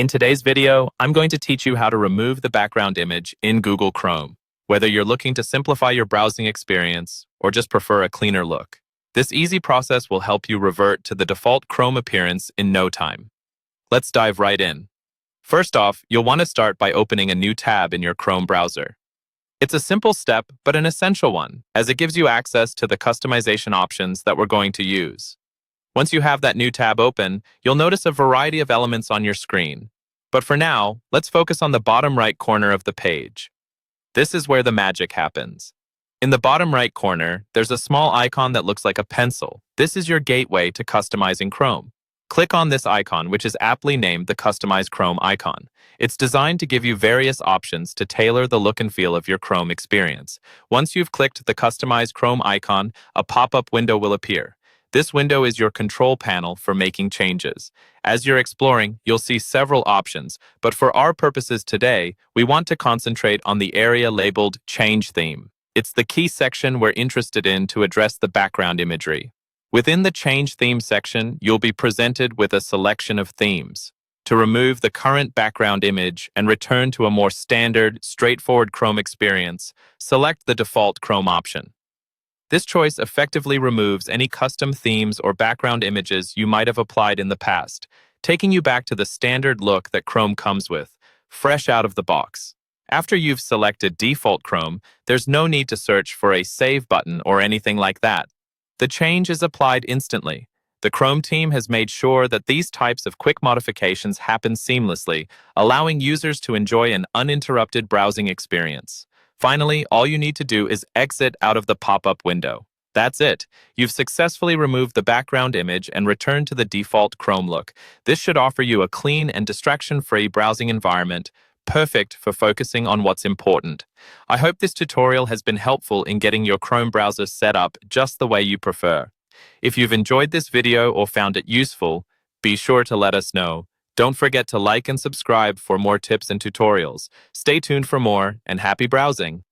In today's video, I'm going to teach you how to remove the background image in Google Chrome, whether you're looking to simplify your browsing experience or just prefer a cleaner look. This easy process will help you revert to the default Chrome appearance in no time. Let's dive right in. First off, you'll want to start by opening a new tab in your Chrome browser. It's a simple step, but an essential one, as it gives you access to the customization options that we're going to use. Once you have that new tab open, you'll notice a variety of elements on your screen. But for now, let's focus on the bottom right corner of the page. This is where the magic happens. In the bottom right corner, there's a small icon that looks like a pencil. This is your gateway to customizing Chrome. Click on this icon, which is aptly named the Customize Chrome icon. It's designed to give you various options to tailor the look and feel of your Chrome experience. Once you've clicked the Customize Chrome icon, a pop-up window will appear. This window is your control panel for making changes. As you're exploring, you'll see several options, but for our purposes today, we want to concentrate on the area labeled Change Theme. It's the key section we're interested in to address the background imagery. Within the Change Theme section, you'll be presented with a selection of themes. To remove the current background image and return to a more standard, straightforward Chrome experience, select the default Chrome option. This choice effectively removes any custom themes or background images you might have applied in the past, taking you back to the standard look that Chrome comes with, fresh out of the box. After you've selected default Chrome, there's no need to search for a Save button or anything like that. The change is applied instantly. The Chrome team has made sure that these types of quick modifications happen seamlessly, allowing users to enjoy an uninterrupted browsing experience. Finally, all you need to do is exit out of the pop-up window. That's it. You've successfully removed the background image and returned to the default Chrome look. This should offer you a clean and distraction-free browsing environment, perfect for focusing on what's important. I hope this tutorial has been helpful in getting your Chrome browser set up just the way you prefer. If you've enjoyed this video or found it useful, be sure to let us know. Don't forget to like and subscribe for more tips and tutorials. Stay tuned for more, and happy browsing!